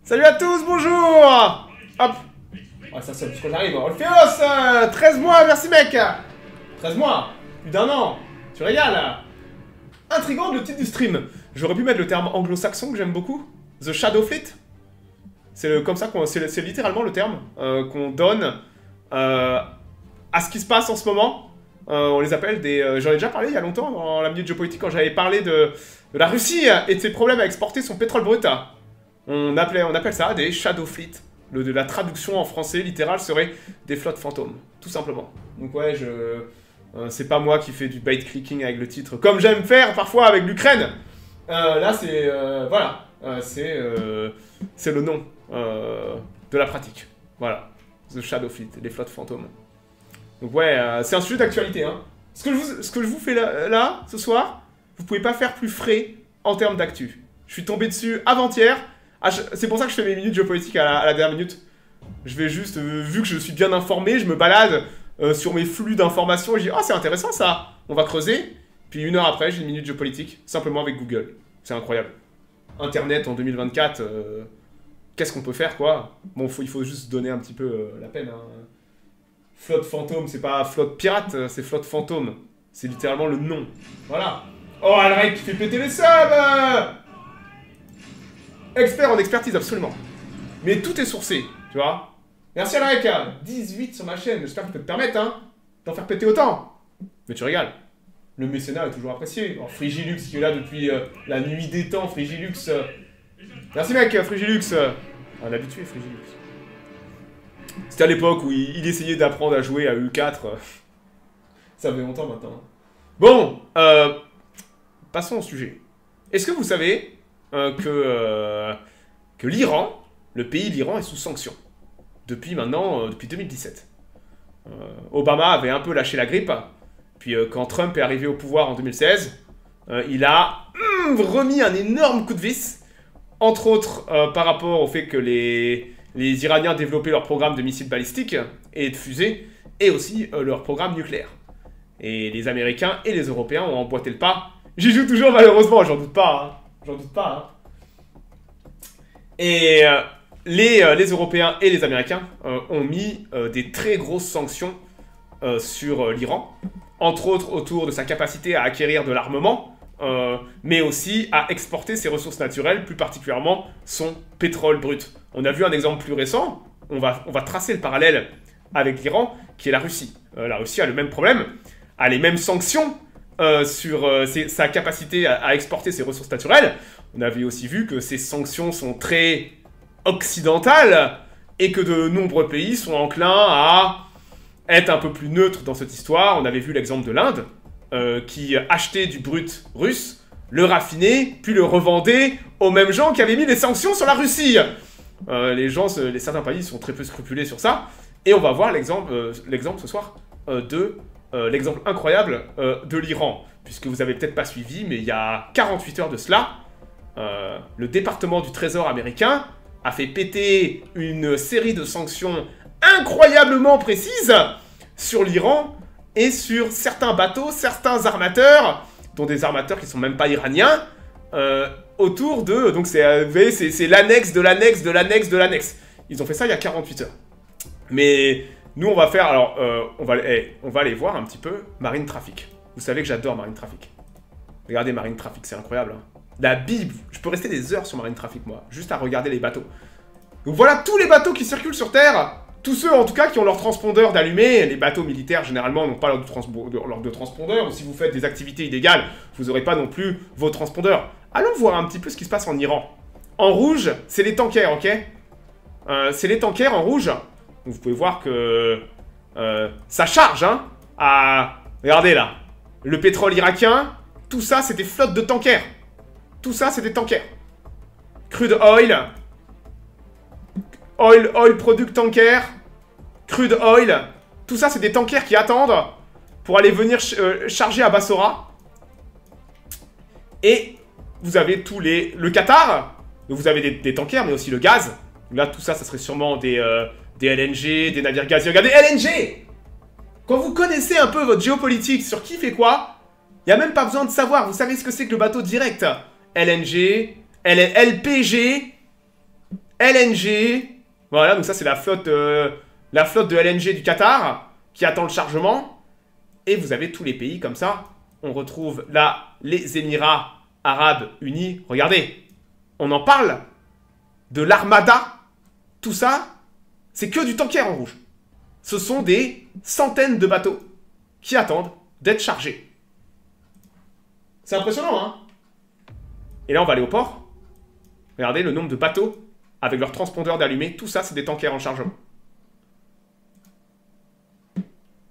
Salut à tous, bonjour. Hop. Ah, ça sonne parce que j'arrive. Orpheos, 13 mois, merci mec. 13 mois, plus d'un an. Tu régales. Intriguant le titre du stream. J'aurais pu mettre le terme anglo-saxon que j'aime beaucoup. The Shadow Fleet. C'est comme ça qu'on... C'est littéralement le terme qu'on donne à ce qui se passe en ce moment. On les appelle des... J'en ai déjà parlé il y a longtemps dans la minute géopolitique quand j'avais parlé de la Russie et de ses problèmes à exporter son pétrole brut. On appelle ça des Shadow Fleet. La traduction en français littérale serait des flottes fantômes, tout simplement. Donc ouais, c'est pas moi qui fais du bait clicking avec le titre, comme j'aime faire parfois avec l'Ukraine. Là, c'est... voilà. C'est le nom de la pratique. Voilà. The Shadow Fleet, les flottes fantômes. Donc ouais, c'est un sujet d'actualité. Hein. Ce que je vous fais là, ce soir, vous pouvez pas faire plus frais en termes d'actu. Je suis tombé dessus avant-hier. C'est pour ça que je fais mes minutes géopolitiques à la dernière minute. Je vais juste, vu que je suis bien informé, je me balade sur mes flux d'informations et je dis « Ah, c'est intéressant ça, on va creuser ». Puis une heure après, j'ai une minute géopolitique, simplement avec Google. C'est incroyable. Internet en 2024, qu'est-ce qu'on peut faire, quoi? Bon, il faut juste donner un petit peu la peine. Hein. Flotte fantôme, c'est pas flotte pirate, c'est flotte fantôme. C'est littéralement le nom. Voilà. Oh, Alrek qui fait péter les subs. Expert en expertise, absolument. Mais tout est sourcé, tu vois. Merci Alrek, 18 sur ma chaîne. J'espère que je peux te permettre, hein, d'en faire péter autant. Mais tu régales. Le mécénat est toujours apprécié. Alors, Frigilux qui est là depuis la nuit des temps, Frigilux. Merci mec, Frigilux. Un habitué, Frigilux. C'était à l'époque où il essayait d'apprendre à jouer à U4. Ça fait longtemps maintenant. Bon, passons au sujet. Est-ce que vous savez que l'Iran, le pays l'Iran, est sous sanction depuis maintenant, depuis 2017. Obama avait un peu lâché la grippe. Puis quand Trump est arrivé au pouvoir en 2016, il a remis un énorme coup de vis, entre autres par rapport au fait que les Iraniens développaient leur programme de missiles balistiques et de fusées, et aussi leur programme nucléaire. Et les Américains et les Européens ont emboîté le pas. J'y joue toujours malheureusement, j'en doute pas. Hein. J'en doute pas. Hein. Et les Européens et les Américains ont mis des très grosses sanctions sur l'Iran, entre autres autour de sa capacité à acquérir de l'armement, mais aussi à exporter ses ressources naturelles, plus particulièrement son pétrole brut. On a vu un exemple plus récent, on va tracer le parallèle avec l'Iran, qui est la Russie. La Russie a le même problème, a les mêmes sanctions sur sa capacité à exporter ses ressources naturelles. On avait aussi vu que ces sanctions sont très occidentales, et que de nombreux pays sont enclins à être un peu plus neutre dans cette histoire. On avait vu l'exemple de l'Inde, qui achetait du brut russe, le raffinait, puis le revendait aux mêmes gens qui avaient mis les sanctions sur la Russie. Certains pays sont très peu scrupuleux sur ça, et on va voir l'exemple ce soir de l'exemple incroyable de l'Iran, puisque vous avez peut-être pas suivi, mais il y a 48 heures de cela, le département du Trésor américain a fait péter une série de sanctions incroyablement précises sur l'Iran et sur certains bateaux, certains armateurs, dont des armateurs qui sont même pas iraniens, autour de... Donc vous voyez, c'est l'annexe de l'annexe de l'annexe de l'annexe. Ils ont fait ça il y a 48 heures. Mais nous, on va faire... Alors, on va aller voir un petit peu Marine Traffic. Vous savez que j'adore Marine Traffic. Regardez Marine Traffic, c'est incroyable. Hein. La Bible, je peux rester des heures sur Marine Traffic, moi, juste à regarder les bateaux. Donc voilà tous les bateaux qui circulent sur Terre. Tous ceux, en tout cas, qui ont leur transpondeur d'allumé. Les bateaux militaires, généralement, n'ont pas leur de transpondeur. Ou si vous faites des activités illégales, vous n'aurez pas non plus vos transpondeurs. Allons voir un petit peu ce qui se passe en Iran. En rouge, c'est les tankers, ok? C'est les tankers en rouge. Donc, vous pouvez voir que ça charge, hein. Regardez, là. Le pétrole irakien, tout ça, c'est des flottes de tankers. Tout ça, c'est des tankers. Crude oil... Oil product tanker, crude oil, tout ça c'est des tankers qui attendent pour aller venir charger à Bassora. Et vous avez le Qatar, donc vous avez des tankers mais aussi le gaz. Là tout ça, ça serait sûrement des LNG, des navires gaziers. Regardez, LNG! Quand vous connaissez un peu votre géopolitique sur qui fait quoi, il n'y a même pas besoin de savoir, vous savez ce que c'est que le bateau direct. LNG, LPG... LNG. Voilà, donc ça c'est la flotte de LNG du Qatar qui attend le chargement. Et vous avez tous les pays comme ça. On retrouve là les Émirats Arabes Unis. Regardez, on en parle de l'Armada. Tout ça, c'est que du tanker en rouge. Ce sont des centaines de bateaux qui attendent d'être chargés. C'est impressionnant, hein? Et là, on va aller au port. Regardez le nombre de bateaux avec leurs transpondeurs d'allumés. Tout ça, c'est des tankers en chargement.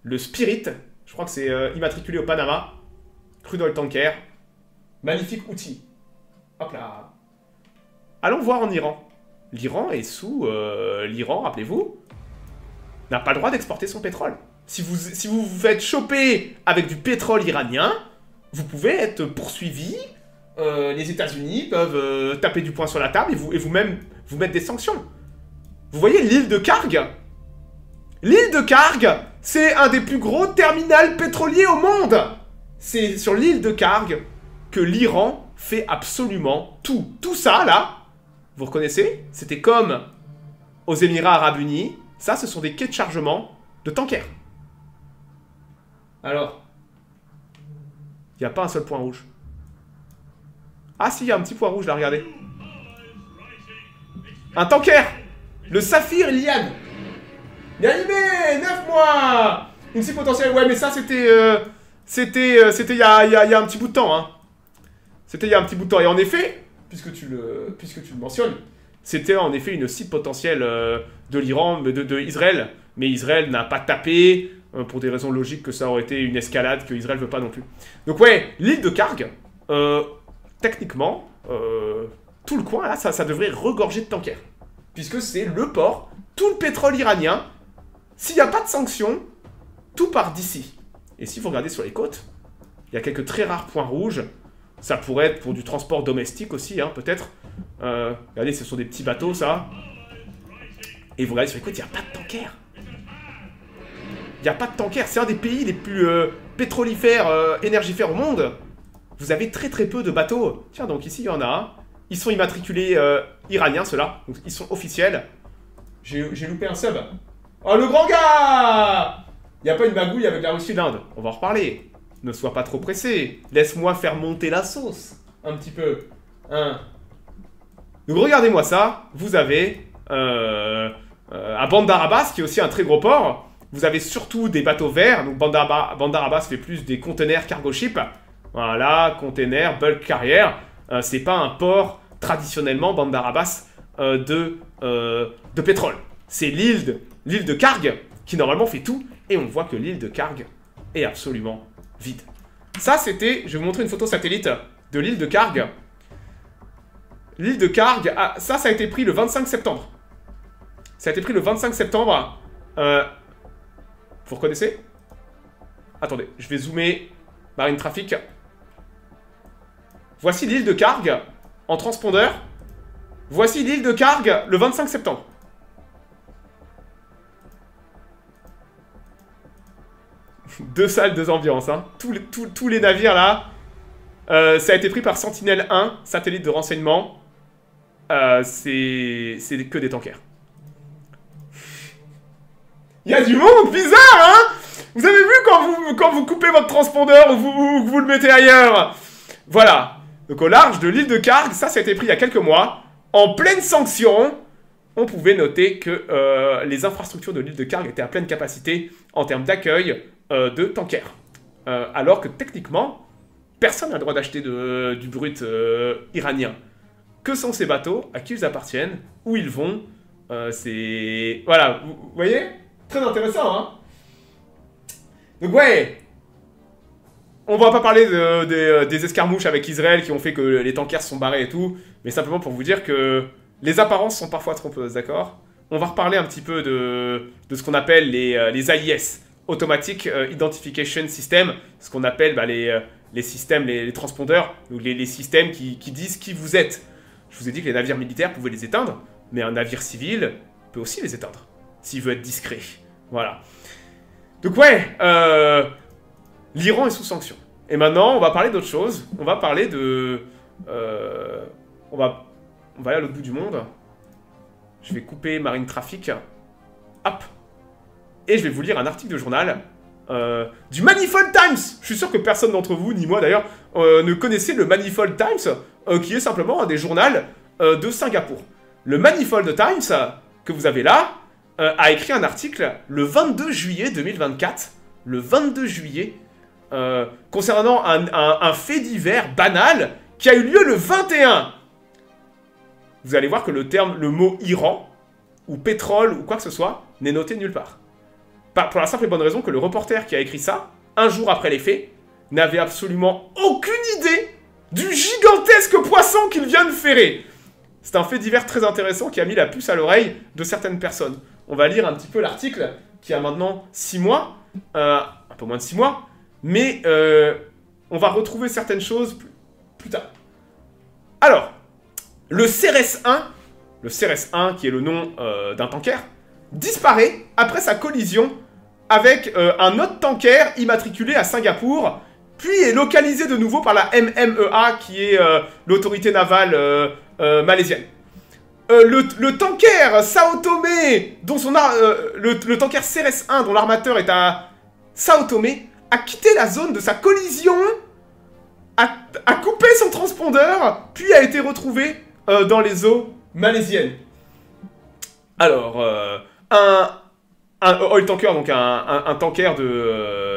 Le Spirit, je crois que c'est immatriculé au Panama. Crude oil tanker. Magnifique outil. Hop là. Allons voir en Iran. L'Iran est sous... l'Iran, rappelez-vous, n'a pas le droit d'exporter son pétrole. Si vous vous faites choper avec du pétrole iranien, vous pouvez être poursuivi. Les États-Unis peuvent taper du poing sur la table et vous-même vous mettre des sanctions. Vous voyez l'île de Karg? L'île de Karg, c'est un des plus gros terminals pétroliers au monde. C'est sur l'île de Karg que l'Iran fait absolument tout. Tout ça, là, vous reconnaissez? C'était comme aux Émirats Arabes Unis. Ça, ce sont des quais de chargement de tankers. Alors, il n'y a pas un seul point rouge. Ah si, il y a un petit point rouge là, regardez. Un tanker. Le Saphir Iliad. Il est animé, 9 mois. Une cible potentielle, ouais, mais ça c'était il y a un petit bout de temps, hein. C'était il y a un petit bout de temps. Et en effet, puisque tu le mentionnes, c'était en effet une cible potentielle de l'Iran, de Israël. Mais Israël n'a pas tapé, pour des raisons logiques que ça aurait été une escalade que Israël veut pas non plus. Donc ouais, l'île de Karg, techniquement, tout le coin, là, ça devrait regorger de tankers. Puisque c'est le port, tout le pétrole iranien, s'il n'y a pas de sanctions, tout part d'ici. Et si vous regardez sur les côtes, il y a quelques très rares points rouges. Ça pourrait être pour du transport domestique aussi, hein, peut-être. Regardez, ce sont des petits bateaux, ça. Et vous regardez sur les côtes, il n'y a pas de tankers. Il n'y a pas de tankers. C'est un des pays les plus pétrolifères, énergifères au monde. Vous avez très très peu de bateaux. Tiens, donc ici, il y en a un. Ils sont immatriculés iraniens, ceux-là. Donc, ils sont officiels. J'ai loupé un sub. Oh, le grand gars! Il n'y a pas une magouille avec la Russie d'Inde. On va en reparler. Ne sois pas trop pressé. Laisse-moi faire monter la sauce. Un petit peu. Hein. Donc, regardez-moi ça. Vous avez à Bandar Abbas, qui est aussi un très gros port. Vous avez surtout des bateaux verts. Donc, Bandar Abbas fait plus des conteneurs cargo ship. Voilà, containers, bulk carrier. C'est pas un port, traditionnellement, Bandar Abbas, de pétrole. C'est l'île de Karg qui, normalement, fait tout. Et on voit que l'île de Karg est absolument vide. Ça, c'était... Je vais vous montrer une photo satellite de l'île de Karg. L'île de Karg, ça a été pris le 25 septembre. Ça a été pris le 25 septembre. Vous reconnaissez? Attendez, je vais zoomer Marine Traffic. Voici l'île de Karg en transpondeur. Voici l'île de Karg le 25 septembre. Deux salles, deux ambiances. Hein. Tous les navires là, ça a été pris par Sentinel-1, satellite de renseignement. C'est que des tankers. Il y a du monde bizarre, hein. Vous avez vu quand vous coupez votre transpondeur ou que vous le mettez ailleurs. Voilà. Donc au large de l'île de Karg, ça a été pris il y a quelques mois. En pleine sanction, on pouvait noter que les infrastructures de l'île de Karg étaient à pleine capacité en termes d'accueil de tankers. Alors que techniquement, personne n'a le droit d'acheter du brut iranien. Que sont ces bateaux? À qui ils appartiennent? Où ils vont? C'est... Voilà, vous voyez? Très intéressant, hein? Donc ouais, on va pas parler des escarmouches avec Israël qui ont fait que les tankers sont barrés et tout, mais simplement pour vous dire que les apparences sont parfois trompeuses, d'accord? On va reparler un petit peu de ce qu'on appelle les AIS, Automatic Identification System, ce qu'on appelle les systèmes, les transpondeurs, ou les systèmes qui disent qui vous êtes. Je vous ai dit que les navires militaires pouvaient les éteindre, mais un navire civil peut aussi les éteindre, s'il veut être discret. Voilà. Donc ouais, l'Iran est sous sanction. Et maintenant, on va parler d'autre chose. On va parler de... on va aller à l'autre bout du monde. Je vais couper Marine Traffic. Hop. Et je vais vous lire un article de journal du Manifold Times. Je suis sûr que personne d'entre vous, ni moi d'ailleurs, ne connaissait le Manifold Times, qui est simplement un des journaux de Singapour. Le Manifold Times, que vous avez là, a écrit un article le 22 juillet 2024, le 22 juillet, concernant un fait divers banal qui a eu lieu le 21. Vous allez voir que le mot Iran, ou pétrole, ou quoi que ce soit, n'est noté nulle part. Pour la simple et bonne raison que le reporter qui a écrit ça, un jour après les faits, n'avait absolument aucune idée du gigantesque poisson qu'il vient de ferrer. C'est un fait divers très intéressant qui a mis la puce à l'oreille de certaines personnes. On va lire un petit peu l'article qui a maintenant 6 mois, un peu moins de 6 mois, mais on va retrouver certaines choses plus tard. Alors, le CRS-1 qui est le nom d'un tanker, disparaît après sa collision avec un autre tanker immatriculé à Singapour, puis est localisé de nouveau par la MMEA, qui est l'autorité navale malaisienne. Le tanker Sao Tomé, dont le tanker CRS-1, dont l'armateur est à Sao Tomé, a quitté la zone de sa collision, a coupé son transpondeur, puis a été retrouvé dans les eaux malaisiennes. Alors, un oil tanker, donc un tanker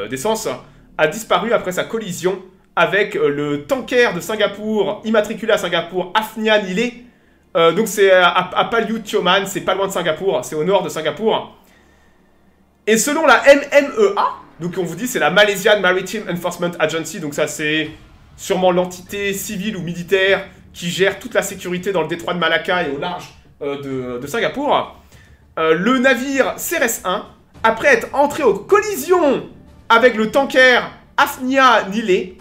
d'essence, a disparu après sa collision avec le tanker de Singapour, immatriculé à Singapour, Afnia Nile. Donc c'est à Palu Tioman, c'est pas loin de Singapour, c'est au nord de Singapour. Et selon la MMEA, donc on vous dit c'est la Malaysian Maritime Enforcement Agency, donc ça c'est sûrement l'entité civile ou militaire qui gère toute la sécurité dans le détroit de Malacca et au large de Singapour. Le navire CRS-1, après être entré en collision avec le tanker Afnia Nile,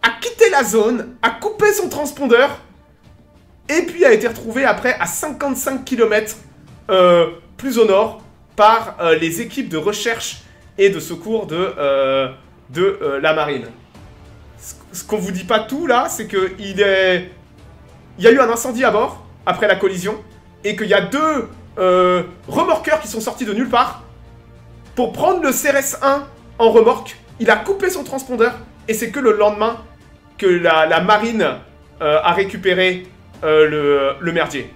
a quitté la zone, a coupé son transpondeur, et puis a été retrouvé après à 55 km plus au nord par les équipes de recherche et de secours de la marine. Ce qu'on vous dit pas tout là, c'est qu'il y a eu un incendie à bord après la collision, et qu'il y a 2 remorqueurs qui sont sortis de nulle part pour prendre le CRS-1 en remorque. Il a coupé son transpondeur, et c'est que le lendemain que la marine a récupéré le merdier.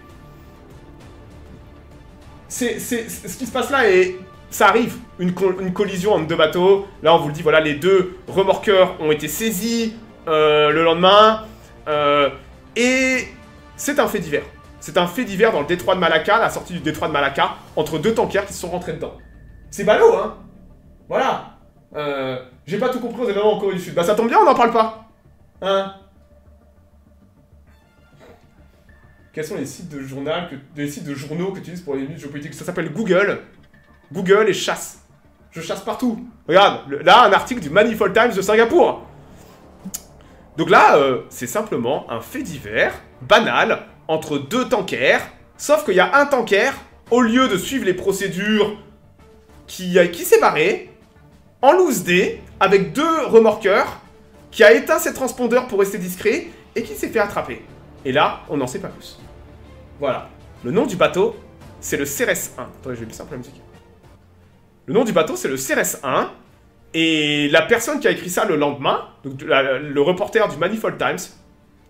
Ce qui se passe là, et ça arrive, une collision entre 2 bateaux. Là, on vous le dit, voilà, les 2 remorqueurs ont été saisis le lendemain. Et c'est un fait divers. C'est un fait divers dans le détroit de Malacca, la sortie du détroit de Malacca, entre 2 tankers qui se sont rentrés dedans. C'est ballot, hein. Voilà. J'ai pas tout compris aux événements en Corée du Sud. Bah ça tombe bien, on n'en parle pas. Hein. Quels sont les sites de journaux que tu utilises pour les minutes géopolitiques? Ça s'appelle Google. Google et chasse. Je chasse partout. Regarde, là, un article du Manifold Times de Singapour. Donc là, c'est simplement un fait divers, banal, entre 2 tankers, sauf qu'il y a un tanker, au lieu de suivre les procédures, qui s'est barré, en loose day, avec 2 remorqueurs, qui a éteint ses transpondeurs pour rester discret, et qui s'est fait attraper. Et là, on n'en sait pas plus. Voilà. Le nom du bateau, c'est le CRS-1. Attendez, je vais baisser un peu la musique. Le nom du bateau, c'est le CRS-1, et la personne qui a écrit ça le lendemain, donc le reporter du Manifold Times,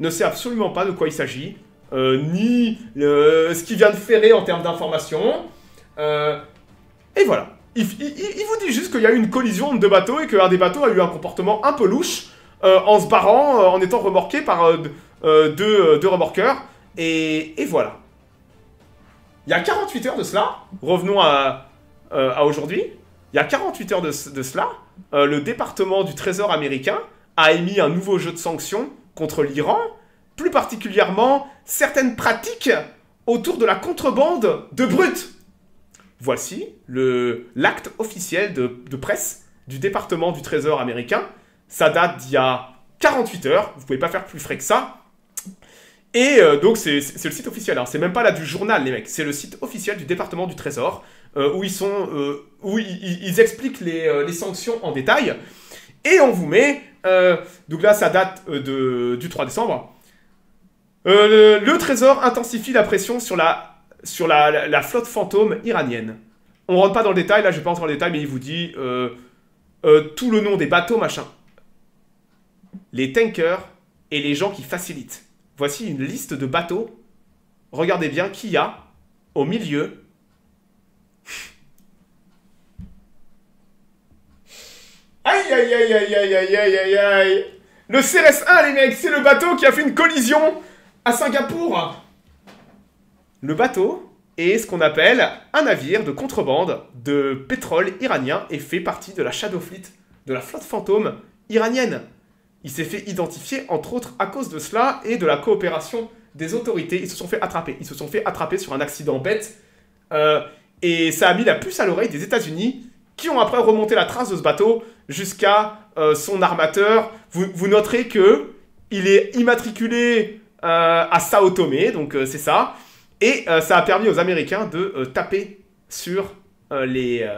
ne sait absolument pas de quoi il s'agit, ni ce qu'il vient de ferrer en termes d'informations. Et voilà. Il vous dit juste qu'il y a eu une collision de 2 bateaux et qu'un des bateaux a eu un comportement un peu louche en se barrant, en étant remorqué par 2 remorqueurs. Et voilà. Il y a 48 heures de cela, revenons à aujourd'hui, il y a 48 heures de cela, le département du Trésor américain a émis un nouveau jeu de sanctions contre l'Iran, plus particulièrement certaines pratiques autour de la contrebande de brut. Voici l'acte officiel de presse du département du Trésor américain. Ça date d'il y a 48 heures, vous pouvez pas faire plus frais que ça. Et donc c'est le site officiel, hein. C'est même pas là du journal les mecs, c'est le site officiel du département du Trésor, où ils expliquent les sanctions en détail. Et on vous met, donc là ça date du 3 décembre, le Trésor intensifie la pression sur la sur la flotte fantôme iranienne. On rentre pas dans le détail, là je vais pas rentrer dans le détail, mais il vous dit tout le nom des bateaux, machin. Les tankers et les gens qui facilitent. Voici une liste de bateaux. Regardez bien qui y a au milieu. Aïe aïe aïe aïe aïe aïe aïe aïe aïe. Le CRS-1 les mecs, c'est le bateau qui a fait une collision à Singapour. Le bateau est ce qu'on appelle un navire de contrebande de pétrole iranien et fait partie de la Shadow Fleet, de la flotte fantôme iranienne. Il s'est fait identifier entre autres à cause de cela et de la coopération des autorités. Ils se sont fait attraper. Ils se sont fait attraper sur un accident bête. Et ça a mis la puce à l'oreille des États-Unis qui ont après remonté la trace de ce bateau jusqu'à son armateur. Vous noterez que il est immatriculé à Sao Tomé, donc c'est ça. Et ça a permis aux Américains de taper sur l'Iran.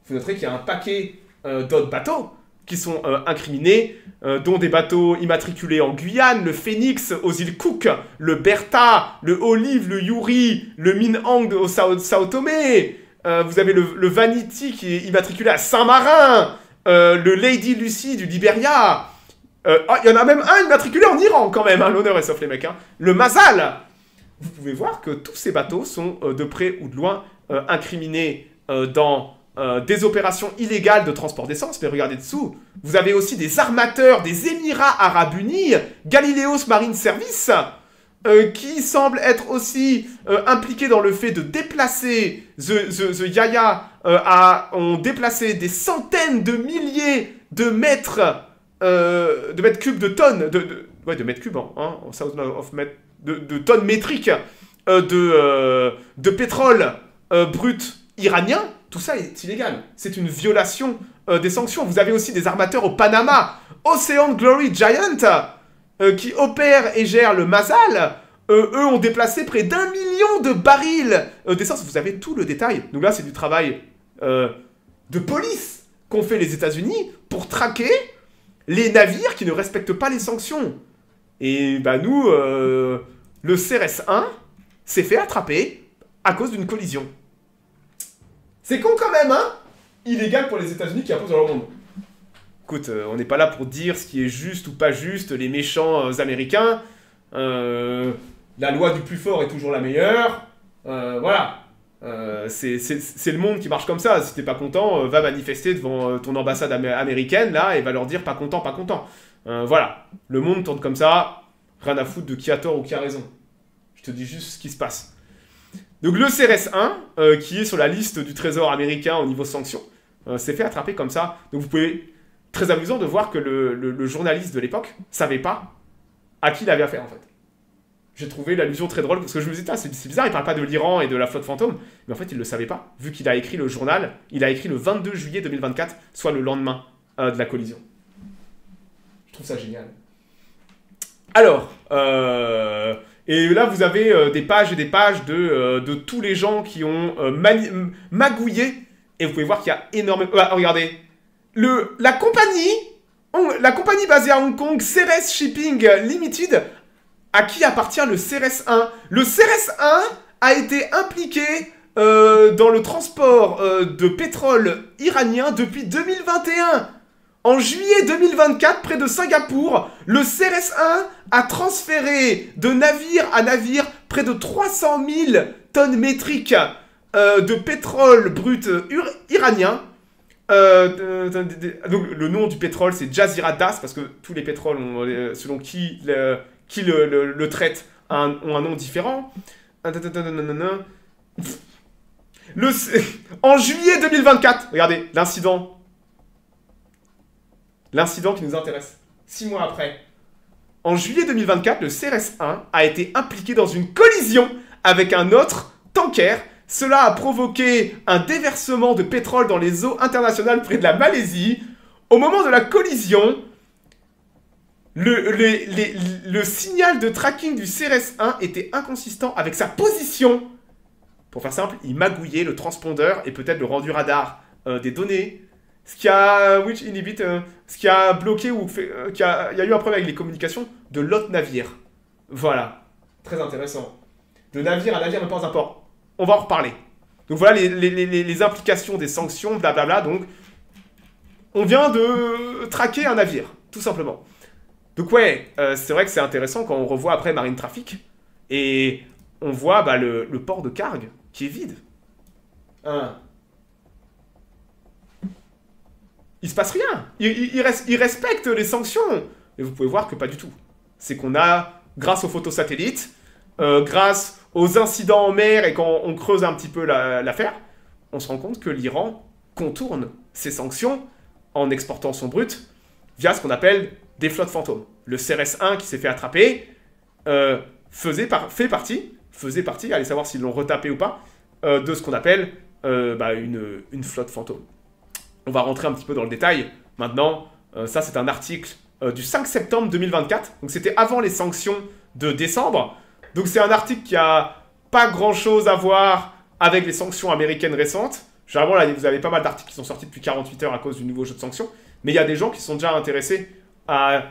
Vous noterez qu'il y a un paquet d'autres bateaux qui sont incriminés, dont des bateaux immatriculés en Guyane, le Phoenix aux îles Cook, le Bertha, le Olive, le Yuri, le Minhang au Sao Tomé. Vous avez le Vanity qui est immatriculé à Saint-Marin, le Lady Lucy du Liberia. Il y en a même un immatriculé en Iran quand même, hein, l'honneur est sauf les mecs. Hein. Le Mazal. Vous pouvez voir que tous ces bateaux sont de près ou de loin incriminés dans des opérations illégales de transport d'essence. Mais regardez dessous, vous avez aussi des armateurs des Émirats Arabes Unis, Galileos Marine Service, qui semblent être aussi impliqués dans le fait de déplacer The Yaya, ont déplacé des centaines de milliers de mètres cubes de tonnes, de mètres cubes, hein, de tonnes métriques de pétrole brut iranien. Tout ça est illégal. C'est une violation des sanctions. Vous avez aussi des armateurs au Panama, Ocean Glory Giant, qui opèrent et gèrent le Mazal. Eux ont déplacé près d'1 million de barils d'essence. Vous avez tout le détail. Donc là, c'est du travail de police qu'ont fait les États-Unis pour traquer les navires qui ne respectent pas les sanctions. Et bah nous, le CRS-1 s'est fait attraper à cause d'une collision. C'est con quand même, hein? Illégal pour les États-Unis qui imposent dans leur monde. Écoute, on n'est pas là pour dire ce qui est juste ou pas juste, les méchants Américains. La loi du plus fort est toujours la meilleure. Voilà. C'est le monde qui marche comme ça. Si t'es pas content, va manifester devant ton ambassade américaine, là, et va leur dire pas content, pas content. Voilà. Le monde tourne comme ça. Rien à foutre de qui a tort ou qui a raison. Je te dis juste ce qui se passe. Donc le CRS-1, qui est sur la liste du trésor américain au niveau sanctions, s'est fait attraper comme ça. Donc vous pouvez... Très amusant de voir que le journaliste de l'époque savait pas à qui il avait affaire, en fait. J'ai trouvé l'allusion très drôle, parce que je me disais, c'est bizarre, il parle pas de l'Iran et de la flotte fantôme, mais en fait, il le savait pas, vu qu'il a écrit le journal, il a écrit le 22 juillet 2024, soit le lendemain de la collision. Je trouve ça génial. Alors, et là, vous avez des pages et des pages de tous les gens qui ont magouillé, et vous pouvez voir qu'il y a énormément... regardez, la compagnie basée à Hong Kong, Ceres Shipping Limited, à qui appartient le CRS-1. Le CRS-1 a été impliqué dans le transport de pétrole iranien depuis 2021. En juillet 2024, près de Singapour, le CRS-1 a transféré de navire à navire près de 300 000 tonnes métriques de pétrole brut iranien. Donc, le nom du pétrole, c'est Jazeera Das, parce que tous les pétroles, selon qui le traite, ont un nom différent. En juillet 2024, regardez, l'incident qui nous intéresse, 6 mois après. En juillet 2024, le CRS-1 a été impliqué dans une collision avec un autre tanker. Cela a provoqué un déversement de pétrole dans les eaux internationales près de la Malaisie. Au moment de la collision, le signal de tracking du CRS-1 était inconsistant avec sa position. Pour faire simple, il magouillait le transpondeur et peut-être le rendu radar des données. Ce qui a bloqué ou fait... il y a eu un problème avec les communications de l'autre navire. Voilà. Très intéressant. de navire à navire, mais pas aux imports. On va en reparler. Donc voilà les implications des sanctions, blablabla. Donc, on vient de traquer un navire, tout simplement. Donc ouais, c'est vrai que c'est intéressant quand on revoit après Marine Traffic. Et on voit bah, le port de Karg qui est vide. Il se passe rien. Il respecte les sanctions. Et vous pouvez voir que pas du tout. C'est qu'on a, grâce aux photos satellites, grâce aux incidents en mer et quand on creuse un petit peu l'affaire, on se rend compte que l'Iran contourne ses sanctions en exportant son brut via ce qu'on appelle des flottes fantômes. Le CRS-1 qui s'est fait attraper faisait partie, allez savoir s'ils l'ont retapé ou pas, de ce qu'on appelle une flotte fantôme. On va rentrer un petit peu dans le détail. Maintenant, ça c'est un article du 5 septembre 2024. Donc c'était avant les sanctions de décembre. Donc c'est un article qui a pas grand chose à voir avec les sanctions américaines récentes. Généralement là, vous avez pas mal d'articles qui sont sortis depuis 48 heures à cause du nouveau jeu de sanctions. Mais il y a des gens qui sont déjà intéressés à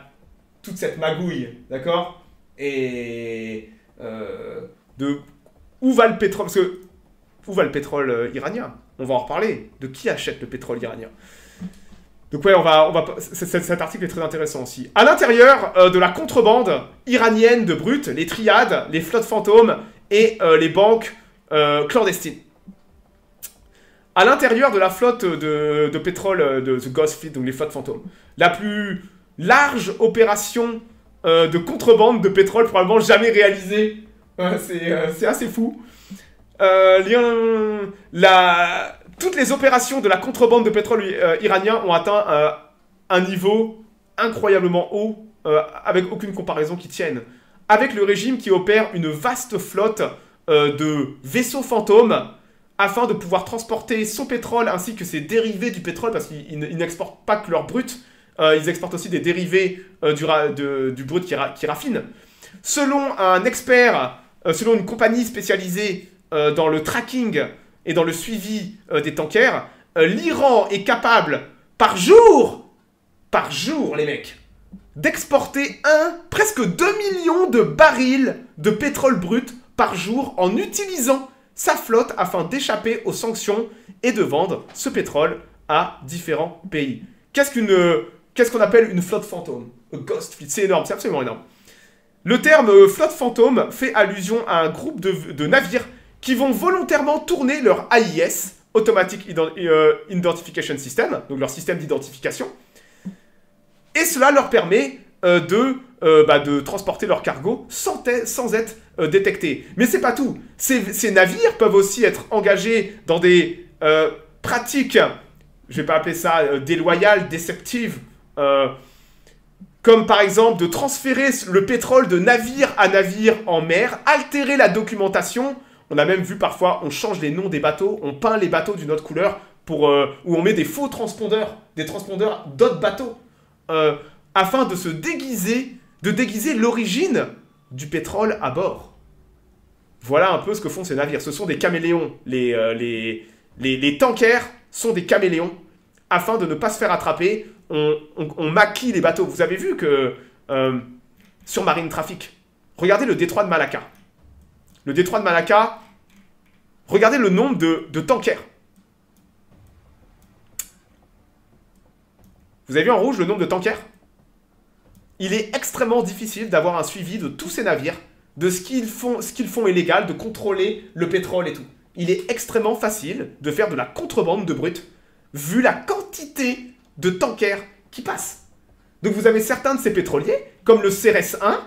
toute cette magouille, d'accord? Et de où va le pétrole? Parce que où va le pétrole iranien? On va en reparler. De qui achète le pétrole iranien? Donc ouais, cet article est très intéressant aussi. À l'intérieur de la contrebande iranienne de brut, les triades, les flottes fantômes et les banques clandestines. À l'intérieur de la flotte de pétrole de The Ghost Fleet, donc les flottes fantômes, la plus large opération de contrebande de pétrole probablement jamais réalisée. C'est assez fou. Toutes les opérations de la contrebande de pétrole iranien ont atteint un niveau incroyablement haut, avec aucune comparaison qui tienne. Avec le régime qui opère une vaste flotte de vaisseaux fantômes afin de pouvoir transporter son pétrole ainsi que ses dérivés du pétrole, parce qu'ils n'exportent pas que leur brut, ils exportent aussi des dérivés du brut qui raffinent. Selon un expert, selon une compagnie spécialisée dans le tracking et dans le suivi des tankers, l'Iran est capable, par jour, les mecs, d'exporter presque 2 millions de barils de pétrole brut par jour en utilisant sa flotte afin d'échapper aux sanctions et de vendre ce pétrole à différents pays. Qu'est-ce qu'on appelle une flotte fantôme? A ghost fleet, c'est énorme, c'est absolument énorme. Le terme flotte fantôme fait allusion à un groupe de navires qui vont volontairement tourner leur AIS, Automatic Identification System, donc leur système d'identification, et cela leur permet de transporter leur cargo sans être détectés. Mais c'est pas tout. Ces navires peuvent aussi être engagés dans des pratiques, je vais pas appeler ça déloyales, déceptives, comme par exemple de transférer le pétrole de navire à navire en mer, altérer la documentation. On a même vu parfois, on change les noms des bateaux, on peint les bateaux d'une autre couleur, où on met des faux transpondeurs, des transpondeurs d'autres bateaux, afin de déguiser l'origine du pétrole à bord. Voilà un peu ce que font ces navires. Ce sont des caméléons. Les tankers sont des caméléons. Afin de ne pas se faire attraper, on maquille les bateaux. Vous avez vu que sur Marine Traffic, regardez le détroit de Malacca. Le détroit de Malacca, regardez le nombre de tankers. Vous avez vu en rouge le nombre de tankers? Il est extrêmement difficile d'avoir un suivi de tous ces navires, de ce qu'ils font illégal, de contrôler le pétrole et tout. Il est extrêmement facile de faire de la contrebande de brut, vu la quantité de tankers qui passent. Donc vous avez certains de ces pétroliers, comme le CRS-1,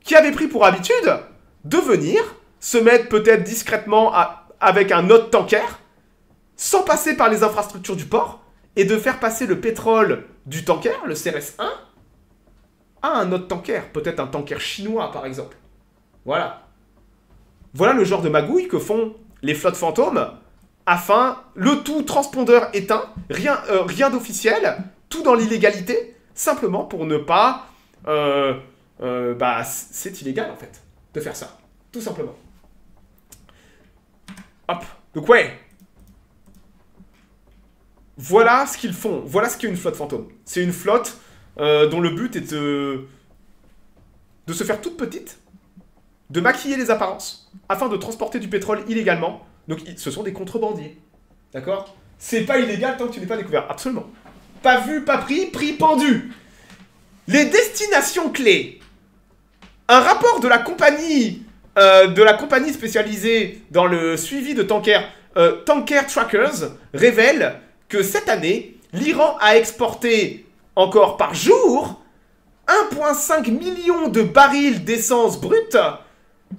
qui avaient pris pour habitude de venir se mettre peut-être discrètement avec un autre tanker, sans passer par les infrastructures du port, et de faire passer le pétrole du tanker, le CRS-1, à un autre tanker, peut-être un tanker chinois par exemple. Voilà. Voilà le genre de magouille que font les flottes fantômes, afin, le tout transpondeur éteint, rien d'officiel, tout dans l'illégalité, simplement pour ne pas... c'est illégal en fait, de faire ça, tout simplement. Hop, donc ouais. Voilà ce qu'ils font, voilà ce qu'est une flotte fantôme. C'est une flotte dont le but est de se faire toute petite, de maquiller les apparences afin de transporter du pétrole illégalement. Donc ce sont des contrebandiers. D'accord? C'est pas illégal tant que tu n'es pas découvert. Absolument. Pas vu, pas pris, pris, pendu. Les destinations clés. Un rapport de la compagnie spécialisée dans le suivi de tankers, Tanker Trackers, révèle que cette année, l'Iran a exporté encore par jour 1,5 million de barils d'essence brute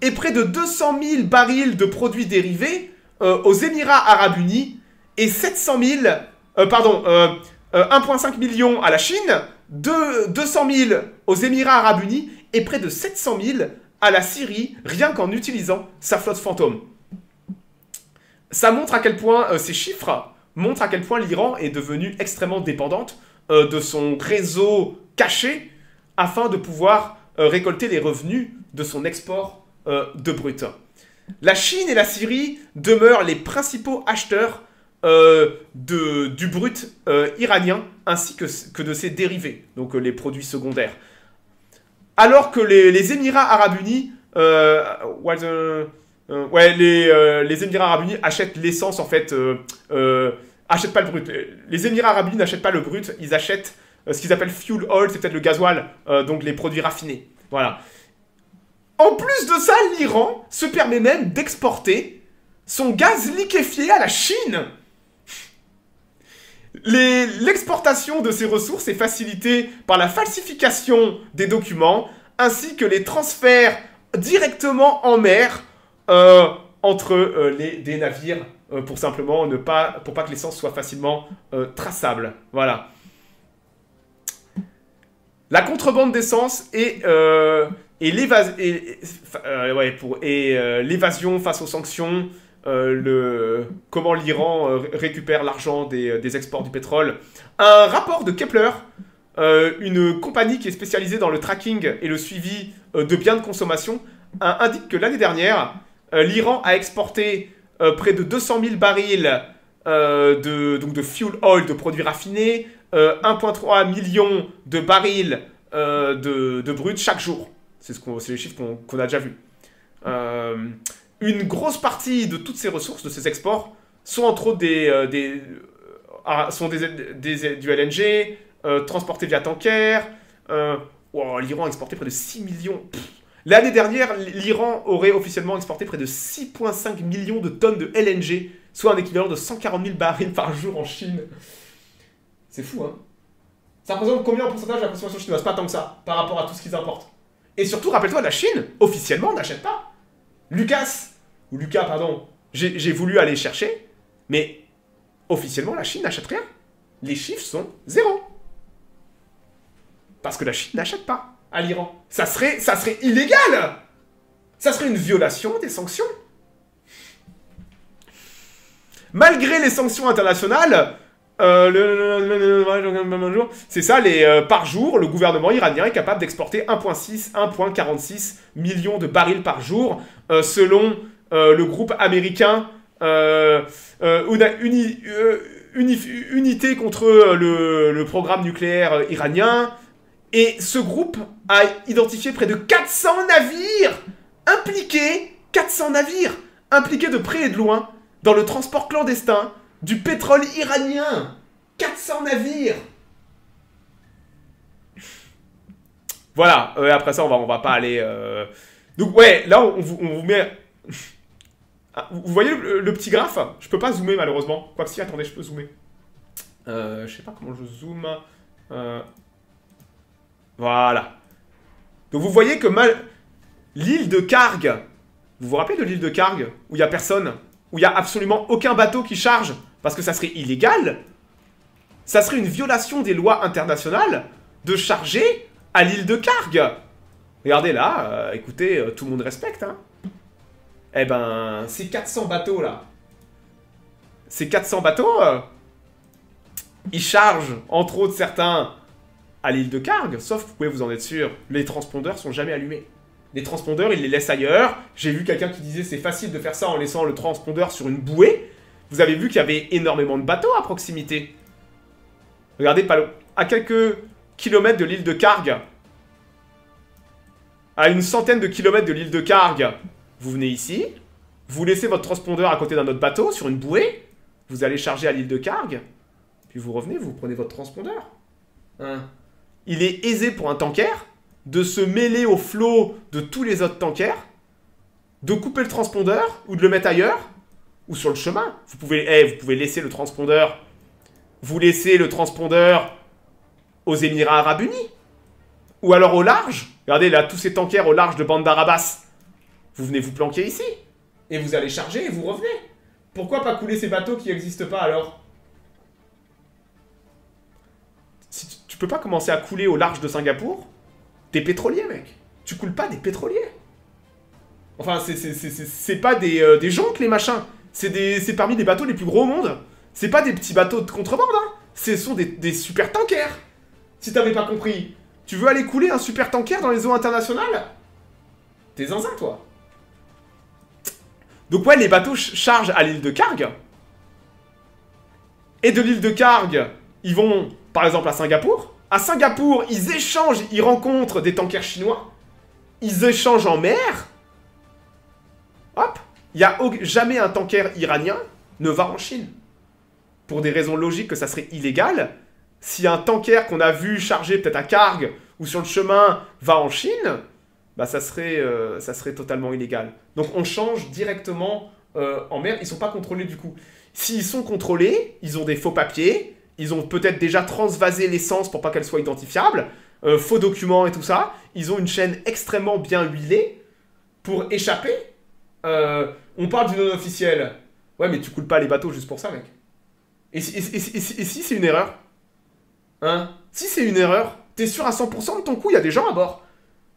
et près de 200 000 barils de produits dérivés aux Émirats Arabes Unis et 1,5 million à la Chine, 200 000 aux Émirats Arabes Unis et près de 700 000 à la Syrie, rien qu'en utilisant sa flotte fantôme. Ça montre à quel point, ces chiffres montrent à quel point l'Iran est devenue extrêmement dépendante de son réseau caché afin de pouvoir récolter les revenus de son export de brut. La Chine et la Syrie demeurent les principaux acheteurs du brut iranien ainsi que de ses dérivés, donc les produits secondaires. Alors que les Émirats Arabes Unis, les Émirats Arabes Unis achètent l'essence en fait, achètent pas le brut. Les Émirats Arabes Unis n'achètent pas le brut, ils achètent ce qu'ils appellent fuel oil, c'est peut-être le gasoil, donc les produits raffinés. Voilà. En plus de ça, l'Iran se permet même d'exporter son gaz liquéfié à la Chine. L'exportation de ces ressources est facilitée par la falsification des documents ainsi que les transferts directement en mer entre des navires pour simplement pour pas que l'essence soit facilement traçable. Voilà. La contrebande d'essence et l'évasion face aux sanctions. Comment l'Iran récupère l'argent des exports du pétrole. Un rapport de Kepler, une compagnie qui est spécialisée dans le tracking et le suivi de biens de consommation, indique que l'année dernière, l'Iran a exporté près de 200 000 barils de fuel oil, de produits raffinés, 1,3 million de barils de brut chaque jour. C'est les chiffres qu'on a déjà vus. Une grosse partie de toutes ces ressources, de ces exports, sont entre autres du LNG, transportés via tanker. L'Iran a exporté près de 6 millions. L'année dernière, l'Iran aurait officiellement exporté près de 6,5 millions de tonnes de LNG, soit un équivalent de 140 000 barils par jour en Chine. C'est fou, hein? Ça représente combien en pourcentage de la consommation chinoise? Pas tant que ça, par rapport à tout ce qu'ils importent. Et surtout, rappelle-toi, la Chine, officiellement, n'achète pas. Lucas, pardon, j'ai voulu aller chercher, mais officiellement, la Chine n'achète rien. Les chiffres sont 0. Parce que la Chine n'achète pas à l'Iran. Ça serait illégal. Ça serait une violation des sanctions. Malgré les sanctions internationales, c'est ça, par jour, le gouvernement iranien est capable d'exporter 1,46 millions de barils par jour, selon le groupe américain Unité contre le programme nucléaire iranien. Et ce groupe a identifié près de 400 navires impliqués de près et de loin dans le transport clandestin du pétrole iranien. 400 navires. Voilà, après ça, on va pas aller... Donc ouais, là, on vous met... Vous voyez le petit graphe? Je peux pas zoomer, malheureusement. Quoique si, attendez, je peux zoomer. Je sais pas comment je zoome. Voilà. Donc vous voyez que l'île de Karg... Vous vous rappelez de l'île de Karg? Où il n'y a personne? Où il n'y a absolument aucun bateau qui charge? Parce que ça serait illégal. Ça serait une violation des lois internationales de charger à l'île de Karg. Regardez là, écoutez, tout le monde respecte, hein. Eh ben, ces 400 bateaux là, ils chargent, entre autres certains, à l'île de Karg, sauf, vous pouvez vous en être sûr, les transpondeurs sont jamais allumés. Les transpondeurs, ils les laissent ailleurs. J'ai vu quelqu'un qui disait c'est facile de faire ça en laissant le transpondeur sur une bouée. Vous avez vu qu'il y avait énormément de bateaux à proximité. Regardez, à quelques kilomètres de l'île de Karg. à une centaine de kilomètres de l'île de Karg, vous venez ici, vous laissez votre transpondeur à côté d'un autre bateau, sur une bouée, vous allez charger à l'île de Karg, puis vous revenez, vous prenez votre transpondeur. Hein. Il est aisé pour un tanker de se mêler au flot de tous les autres tankers, de couper le transpondeur, ou de le mettre ailleurs, ou sur le chemin. Vous pouvez laisser le transpondeur, aux Émirats Arabes Unis, ou alors au large. Regardez là, tous ces tankers au large de Bandar Abbas. Vous venez vous planquer ici, et vous allez charger et vous revenez. Pourquoi pas couler ces bateaux qui n'existent pas alors? Si tu peux pas commencer à couler au large de Singapour des pétroliers, mec. Tu coules pas des pétroliers. Enfin, c'est pas des jonques, les machins. C'est parmi les bateaux les plus gros au monde. C'est pas des petits bateaux de contrebande, hein. Ce sont des super tankers. Si t'avais pas compris, tu veux aller couler un super tanker dans les eaux internationales? T'es zinzin, toi. Donc ouais, les bateaux chargent à l'île de Karg. Et de l'île de Karg, ils vont, par exemple, à Singapour. À Singapour, ils échangent, ils rencontrent des tankers chinois. Ils échangent en mer. Hop. Il n'y a jamais un tanker iranien ne va en Chine. Pour des raisons logiques que ça serait illégal. Si un tanker qu'on a vu charger peut-être à Karg ou sur le chemin va en Chine, bah ça serait totalement illégal. Donc on change directement en mer. Ils ne sont pas contrôlés du coup. S'ils sont contrôlés, ils ont des faux papiers. Ils ont peut-être déjà transvasé l'essence pour pas qu'elle soit identifiable. Faux documents et tout ça. Ils ont une chaîne extrêmement bien huilée pour échapper. On parle du non-officiel. Ouais, mais tu coules pas les bateaux juste pour ça, mec. Et si c'est une erreur? Hein? Si c'est une erreur, t'es sûr à 100% de ton coup, il y a des gens à bord.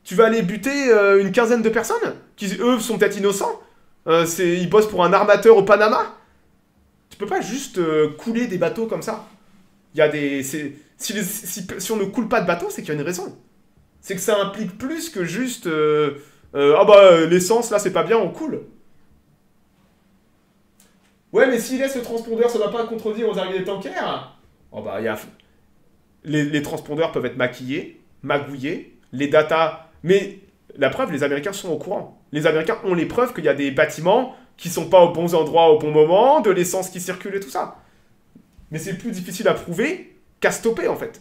Tu vas aller buter une quinzaine de personnes qui, eux, sont peut-être innocents. Ils bossent pour un armateur au Panama. Tu peux pas juste couler des bateaux comme ça. Il y a des... Si on ne coule pas de bateau, c'est qu'il y a une raison. C'est que ça implique plus que juste... ah bah, l'essence, là, c'est pas bien, on coule. Ouais, mais s'il laisse le transpondeur, ça ne va pas contredire aux arrivées des tankers. Oh bah, il y a... Les transpondeurs peuvent être maquillés, magouillés, les datas... Mais la preuve, les Américains sont au courant. Les Américains ont les preuves qu'il y a des bâtiments qui sont pas aux bons endroits au bon moment, de l'essence qui circule et tout ça. Mais c'est plus difficile à prouver qu'à stopper, en fait.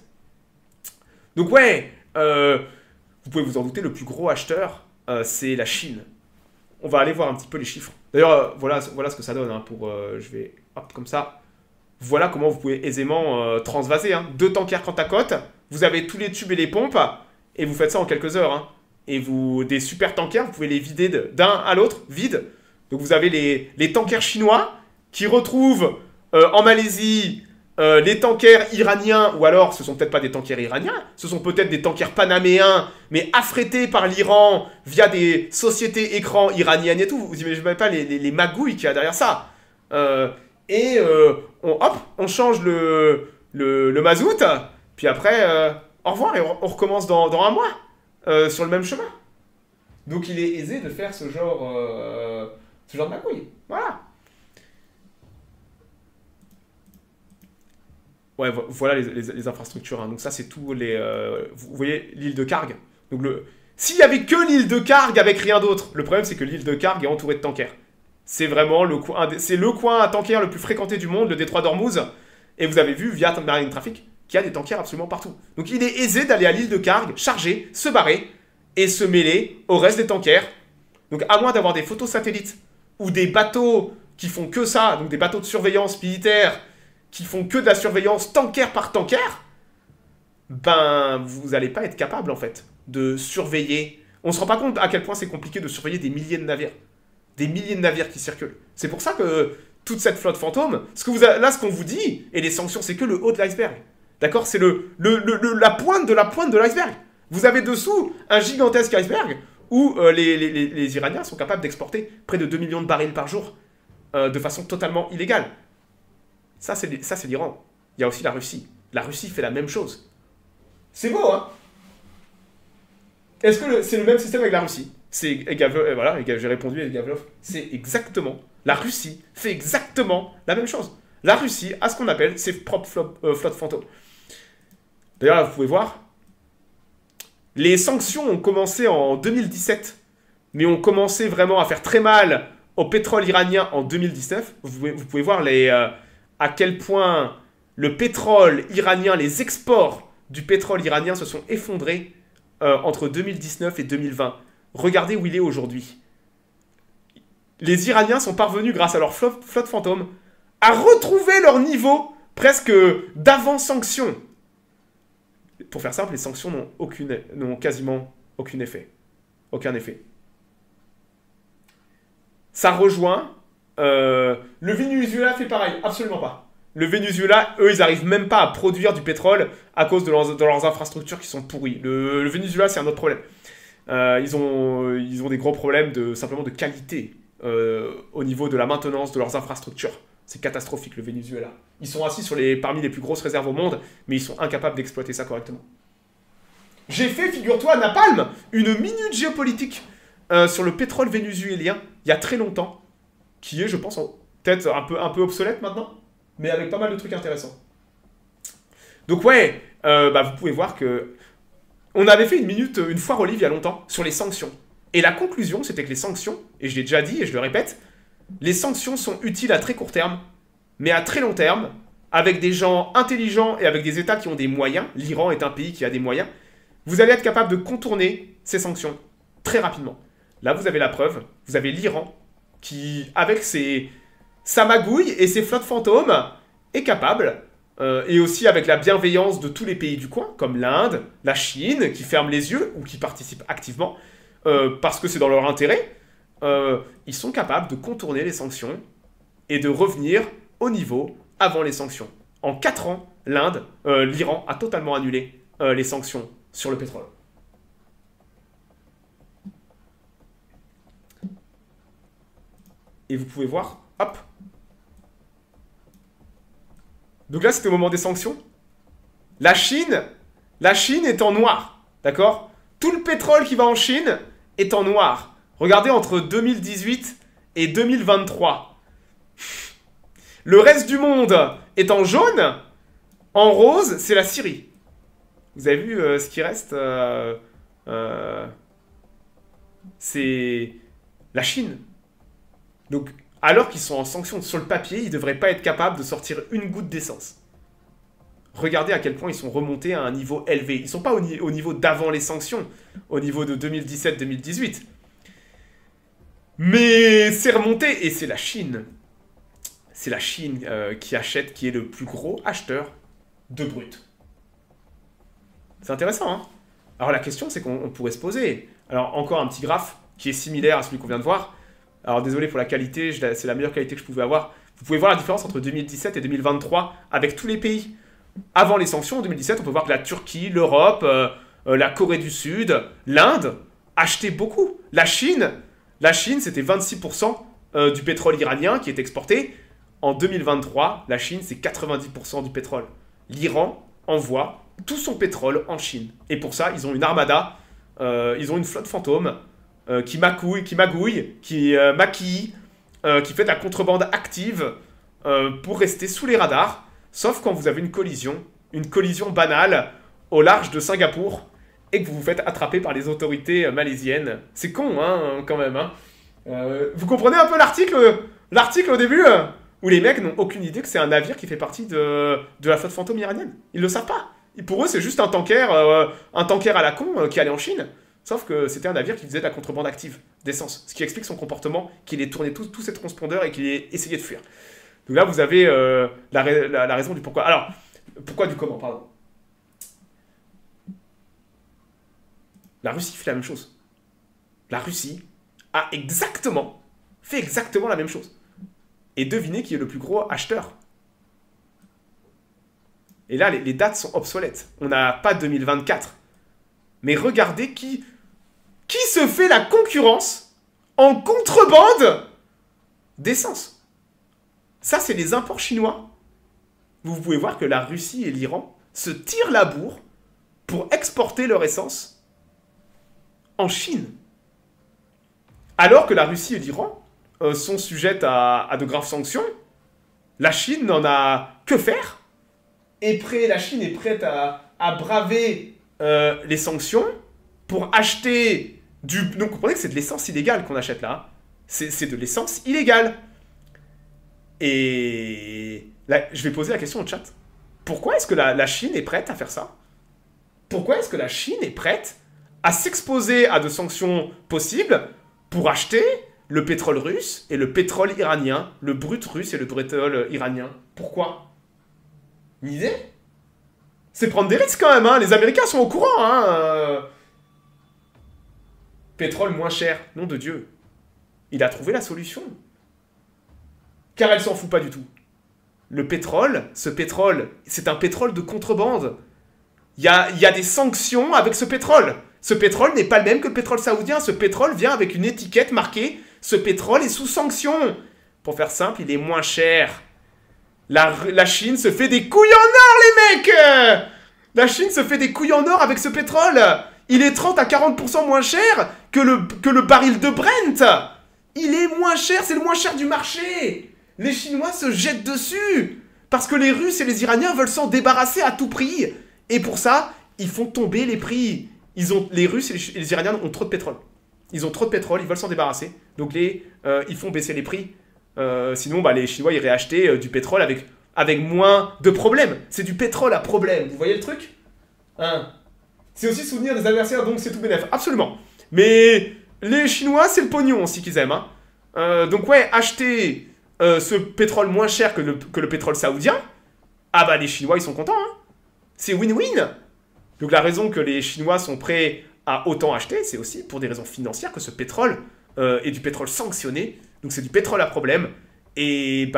Donc ouais, vous pouvez vous en douter, le plus gros acheteur, c'est la Chine. On va aller voir un petit peu les chiffres. D'ailleurs, voilà ce que ça donne. Hein, je vais... Hop, comme ça. Voilà comment vous pouvez aisément transvaser. Hein. 2 tankers côte à côte. Vous avez tous les tubes et les pompes. Et vous faites ça en quelques heures. Hein. Et des super tankers, vous pouvez les vider d'un à l'autre, vides. Donc vous avez les tankers chinois qui retrouvent en Malaisie les tankers iraniens, ou alors ce sont peut-être pas des tankers iraniens, ce sont peut-être des tankers panaméens, mais affrétés par l'Iran via des sociétés écrans iraniennes et tout. Vous imaginez pas les magouilles qu'il y a derrière ça. On change le mazout, puis après, au revoir, et on recommence dans un mois, sur le même chemin. Donc il est aisé de faire ce genre de magouille. Voilà. Ouais, voilà les infrastructures. Hein. Donc ça, c'est tout les... vous voyez l'île de Karg. Donc s'il y avait que l'île de Karg avec rien d'autre, le problème, c'est que l'île de Karg est entourée de tankers. C'est vraiment le coin à tankers le plus fréquenté du monde, le détroit d'Ormuz. Et vous avez vu, via Marine Traffic, qu'il y a des tankers absolument partout. Donc il est aisé d'aller à l'île de Karg, charger, se barrer, et se mêler au reste des tankers. Donc à moins d'avoir des photos satellites, ou des bateaux qui font que ça, donc des bateaux de surveillance militaire, qui font que de la surveillance tanker par tanker, ben, vous n'allez pas être capable, en fait, de surveiller. On ne se rend pas compte à quel point c'est compliqué de surveiller des milliers de navires. Des milliers de navires qui circulent. C'est pour ça que toute cette flotte fantôme, ce qu'on vous dit, et les sanctions, c'est que le haut de l'iceberg. D'accord? C'est la pointe de l'iceberg. Vous avez dessous un gigantesque iceberg où les Iraniens sont capables d'exporter près de 2 millions de barils par jour de façon totalement illégale. Ça, c'est l'Iran. Il y a aussi la Russie. La Russie fait la même chose. C'est beau, hein? Est-ce que c'est le même système avec la Russie? Voilà, j'ai répondu à Gavlov. C'est exactement... La Russie fait exactement la même chose. La Russie a ce qu'on appelle ses propres flottes fantômes. D'ailleurs, là, vous pouvez voir, Les sanctions ont commencé en 2017, mais ont commencé vraiment à faire très mal au pétrole iranien en 2019. Vous pouvez voir à quel point le pétrole iranien, les exports du pétrole iranien se sont effondrés entre 2019 et 2020. Regardez où il est aujourd'hui. Les Iraniens sont parvenus, grâce à leur flotte fantôme, à retrouver leur niveau presque d'avant sanctions. Pour faire simple, les sanctions n'ont quasiment aucun effet. Ça rejoint... le Venezuela fait pareil, absolument pas. Le Venezuela, eux, ils n'arrivent même pas à produire du pétrole à cause de leurs infrastructures qui sont pourries. Le Venezuela, c'est un autre problème. Ils ont des gros problèmes simplement de qualité au niveau de la maintenance de leurs infrastructures. C'est catastrophique, le Venezuela. Ils sont assis parmi les plus grosses réserves au monde, mais ils sont incapables d'exploiter ça correctement. J'ai fait, figure-toi, à Napalm, une minute géopolitique sur le pétrole vénézuélien, il y a très longtemps, qui est, je pense, peut-être un peu obsolète maintenant, mais avec pas mal de trucs intéressants. Donc ouais, vous pouvez voir que on avait fait une foire aux livres il y a longtemps sur les sanctions. Et la conclusion, c'était que les sanctions, et je l'ai déjà dit et je le répète, les sanctions sont utiles à très court terme, mais à très long terme, avec des gens intelligents et avec des États qui ont des moyens, l'Iran est un pays qui a des moyens, vous allez être capable de contourner ces sanctions très rapidement. Là, vous avez la preuve, vous avez l'Iran qui, avec sa magouille et ses flottes fantômes, est capable, et aussi avec la bienveillance de tous les pays du coin, comme l'Inde, la Chine, qui ferment les yeux ou qui participent activement, parce que c'est dans leur intérêt, ils sont capables de contourner les sanctions et de revenir au niveau avant les sanctions. En 4 ans, l'Iran a totalement annulé les sanctions sur le pétrole. Et vous pouvez voir, hop. Donc là, c'était au moment des sanctions. La Chine est en noir, d'accord? Tout le pétrole qui va en Chine est en noir. Regardez entre 2018 et 2023. Le reste du monde est en jaune. En rose, c'est la Syrie. Vous avez vu ce qui reste c'est la Chine. Donc, alors qu'ils sont en sanctions sur le papier, ils ne devraient pas être capables de sortir une goutte d'essence. Regardez à quel point ils sont remontés à un niveau élevé. Ils ne sont pas au niveau d'avant les sanctions, au niveau de 2017-2018. Mais c'est remonté, et c'est la Chine. C'est la Chine qui est le plus gros acheteur de brut. C'est intéressant, hein? Alors la question, c'est qu'on pourrait se poser. Alors encore un petit graphe qui est similaire à celui qu'on vient de voir. Alors désolé pour la qualité, c'est la meilleure qualité que je pouvais avoir. Vous pouvez voir la différence entre 2017 et 2023 avec tous les pays. Avant les sanctions, en 2017, on peut voir que la Turquie, l'Europe, la Corée du Sud, l'Inde achetaient beaucoup. La Chine, c'était 26% du pétrole iranien qui est exporté. En 2023, la Chine, c'est 90% du pétrole. L'Iran envoie tout son pétrole en Chine. Et pour ça, ils ont une armada, ils ont une flotte fantôme qui magouille, qui maquille, qui fait de la contrebande active pour rester sous les radars. Sauf quand vous avez une collision banale au large de Singapour et que vous vous faites attraper par les autorités malaisiennes. C'est con, hein, quand même. Hein. Vous comprenez un peu l'article au début où les mecs n'ont aucune idée que c'est un navire qui fait partie de la flotte fantôme iranienne. Ils le savent pas. Et pour eux, c'est juste un tanker à la con qui allait en Chine. Sauf que c'était un navire qui faisait de la contrebande active d'essence. Ce qui explique son comportement, qu'il ait tourné tous ses transpondeurs et qu'il ait essayé de fuir. Donc là, vous avez la raison du pourquoi. Alors, pourquoi du comment, pardon. La Russie fait la même chose. La Russie a fait exactement la même chose. Et devinez qui est le plus gros acheteur. Et là, les dates sont obsolètes. On n'a pas 2024. Mais regardez qui se fait la concurrence en contrebande d'essence. Ça, c'est les imports chinois. Vous pouvez voir que la Russie et l'Iran se tirent la bourre pour exporter leur essence en Chine. Alors que la Russie et l'Iran sont sujettes à de graves sanctions, la Chine n'en a que faire. La Chine est prête à braver les sanctions pour acheter du... Donc, vous comprenez que c'est de l'essence illégale qu'on achète là. C'est de l'essence illégale. Et là, je vais poser la question au chat. Pourquoi est-ce que la Chine est prête à faire ça? Pourquoi est-ce que la Chine est prête à s'exposer à de sanctions possibles pour acheter le pétrole russe et le pétrole iranien, le brut russe et le pétrole iranien? Pourquoi? Une idée? C'est prendre des risques quand même, hein. Les Américains sont au courant, hein. Pétrole moins cher, nom de Dieu. Il a trouvé la solution. Car elle s'en fout pas du tout. Le pétrole, ce pétrole, c'est un pétrole de contrebande. Il y a des sanctions avec ce pétrole. Ce pétrole n'est pas le même que le pétrole saoudien. Ce pétrole vient avec une étiquette marquée « Ce pétrole est sous sanction ». Pour faire simple, il est moins cher. La Chine se fait des couilles en or, les mecs. La Chine se fait des couilles en or avec ce pétrole. Il est 30 à 40% moins cher que le baril de Brent. Il est moins cher, c'est le moins cher du marché. Les Chinois se jettent dessus. Parce que les Russes et les Iraniens veulent s'en débarrasser à tout prix. Et pour ça, ils font tomber les prix. Les Russes et les Iraniens ont trop de pétrole. Ils ont trop de pétrole, ils veulent s'en débarrasser. Donc ils font baisser les prix. Sinon, les Chinois iraient acheter du pétrole avec moins de problèmes. C'est du pétrole à problème. Vous voyez le truc, hein? C'est aussi soutenir des adversaires, donc c'est tout bénef. Absolument. Mais les Chinois, c'est le pognon aussi qu'ils aiment. Hein. Donc ouais, acheter ce pétrole moins cher que le pétrole saoudien, les Chinois, ils sont contents. Hein. C'est win-win. Donc la raison que les Chinois sont prêts à autant acheter, c'est aussi pour des raisons financières que ce pétrole est du pétrole sanctionné. Donc c'est du pétrole à problème. Et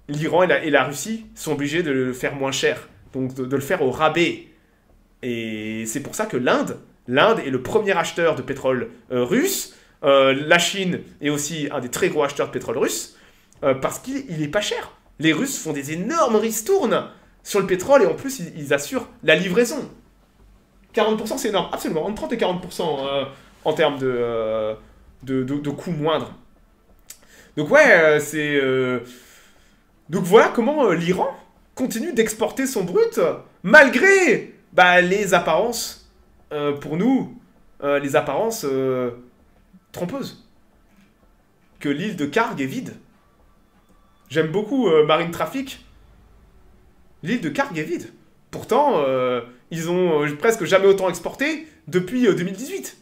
l'Iran et la Russie sont obligés de le faire moins cher. Donc de le faire au rabais. Et c'est pour ça que l'Inde est le premier acheteur de pétrole russe. La Chine est aussi un des très gros acheteurs de pétrole russe. Parce qu'il est pas cher. Les Russes font des énormes ristournes sur le pétrole et en plus ils assurent la livraison. 40% c'est énorme, absolument, entre 30 et 40% en termes de coûts moindres. Donc ouais, donc voilà comment l'Iran continue d'exporter son brut, malgré les apparences, pour nous, les apparences trompeuses. Que l'île de Karg est vide. J'aime beaucoup Marine Traffic. L'île de Karg est vide. Pourtant, ils ont presque jamais autant exporté depuis 2018.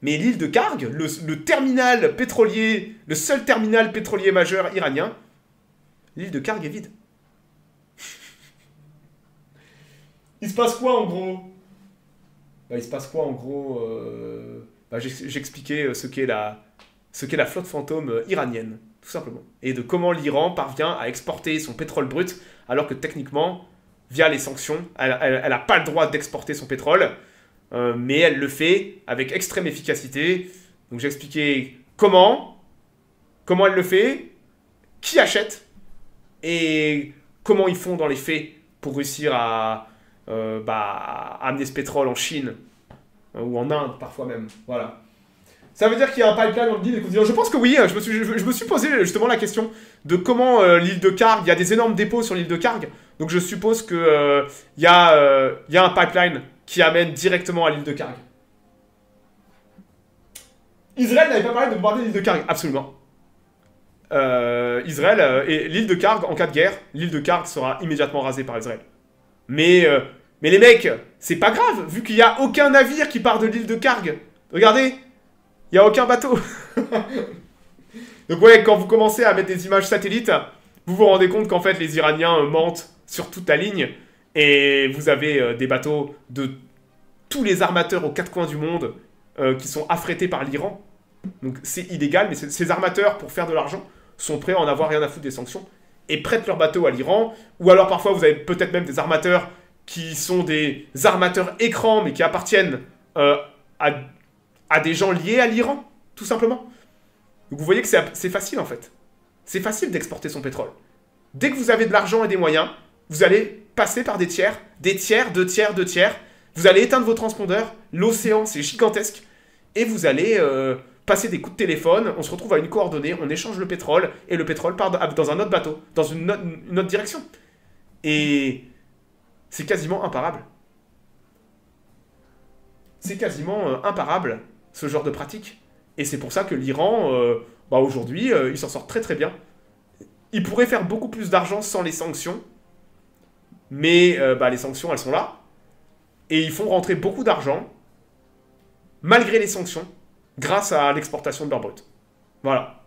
Mais l'île de Karg, le terminal pétrolier, le seul terminal pétrolier majeur iranien, l'île de Karg est vide. Il se passe quoi en gros? Il se passe quoi en gros? J'expliquais ce qu'est la flotte fantôme iranienne, tout simplement. Et de comment l'Iran parvient à exporter son pétrole brut, alors que techniquement, via les sanctions, elle n'a pas le droit d'exporter son pétrole, mais elle le fait avec extrême efficacité. Donc j'ai expliqué comment elle le fait, qui achète, et comment ils font dans les faits pour réussir à amener ce pétrole en Chine, ou en Inde parfois même. Voilà. Ça veut dire qu'il y a un pipeline dans le deal. Je pense que oui, je me suis posé justement la question de comment l'île de Karg, il y a des énormes dépôts sur l'île de Karg, donc je suppose que il y a un pipeline qui amène directement à l'île de Karg. Israël n'avait pas parlé de bombarder l'île de Karg, absolument. Israël et l'île de Karg, en cas de guerre, l'île de Karg sera immédiatement rasée par Israël. Mais les mecs, c'est pas grave, vu qu'il n'y a aucun navire qui part de l'île de Karg. Regardez, il n'y a aucun bateau. Donc ouais, quand vous commencez à mettre des images satellites, vous vous rendez compte qu'en fait les Iraniens mentent sur toute la ligne. Et vous avez des bateaux de tous les armateurs aux quatre coins du monde qui sont affrétés par l'Iran. Donc c'est illégal, mais ces armateurs, pour faire de l'argent, sont prêts à en avoir rien à foutre des sanctions et prêtent leurs bateaux à l'Iran. Ou alors parfois vous avez peut-être même des armateurs qui sont des armateurs écrans, mais qui appartiennent à des gens liés à l'Iran, tout simplement. Donc vous voyez que c'est facile en fait. C'est facile d'exporter son pétrole. Dès que vous avez de l'argent et des moyens, vous allez passer par des tiers, deux tiers. Vous allez éteindre vos transpondeurs, l'océan c'est gigantesque, et vous allez passer des coups de téléphone, on se retrouve à une coordonnée, on échange le pétrole, et le pétrole part dans un autre bateau, dans une autre direction. Et c'est quasiment imparable. c'est quasiment imparable, ce genre de pratique. Et c'est pour ça que l'Iran, aujourd'hui, il s'en sort très très bien. Il pourrait faire beaucoup plus d'argent sans les sanctions, mais les sanctions, elles sont là. Et ils font rentrer beaucoup d'argent, malgré les sanctions, grâce à l'exportation de leur brut. Voilà.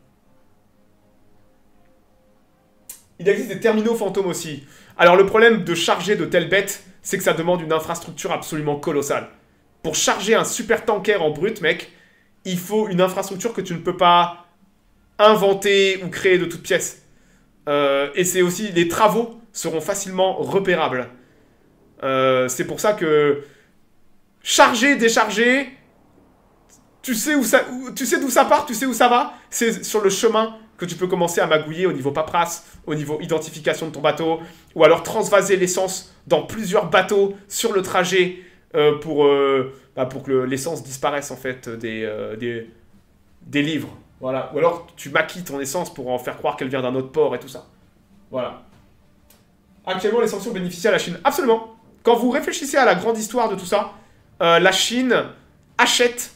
Il existe des terminaux fantômes aussi. Alors le problème de charger de telles bêtes, c'est que ça demande une infrastructure absolument colossale. Pour charger un super tanker en brut, mec, il faut une infrastructure que tu ne peux pas inventer ou créer de toutes pièces. Et c'est aussi, les travaux seront facilement repérables. C'est pour ça que charger, décharger, tu sais d'où ça part, tu sais où ça va. C'est sur le chemin que tu peux commencer à magouiller au niveau paperasse, au niveau identification de ton bateau, ou alors transvaser l'essence dans plusieurs bateaux sur le trajet pour que l'essence disparaisse en fait des livres. Voilà. Ou alors tu maquilles ton essence pour en faire croire qu'elle vient d'un autre port et tout ça. Voilà. Actuellement, les sanctions bénéficient à la Chine. Absolument. Quand vous réfléchissez à la grande histoire de tout ça, la Chine achète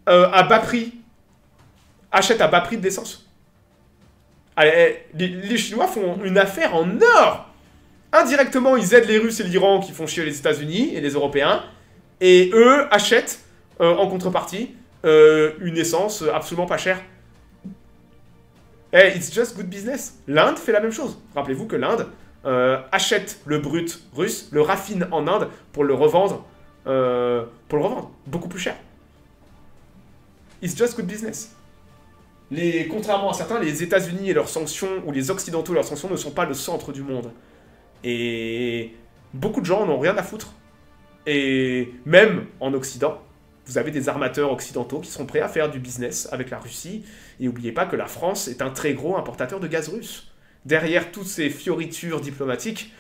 à bas prix. Achète à bas prix de l'essence. Les Chinois font une affaire en or. Indirectement, ils aident les Russes et l'Iran qui font chier les États-Unis et les Européens. Et eux achètent, en contrepartie, une essence absolument pas chère. It's just good business. L'Inde fait la même chose. Rappelez-vous que l'Inde achète le brut russe, le raffine en Inde pour le revendre beaucoup plus cher. It's just good business. Contrairement à certains, les États-Unis et leurs sanctions, ou les Occidentaux et leurs sanctions, ne sont pas le centre du monde. Et beaucoup de gens n'ont rien à foutre. Et même en Occident, vous avez des armateurs occidentaux qui sont prêts à faire du business avec la Russie. Et n'oubliez pas que la France est un très gros importateur de gaz russe. Derrière toutes ces fioritures diplomatiques,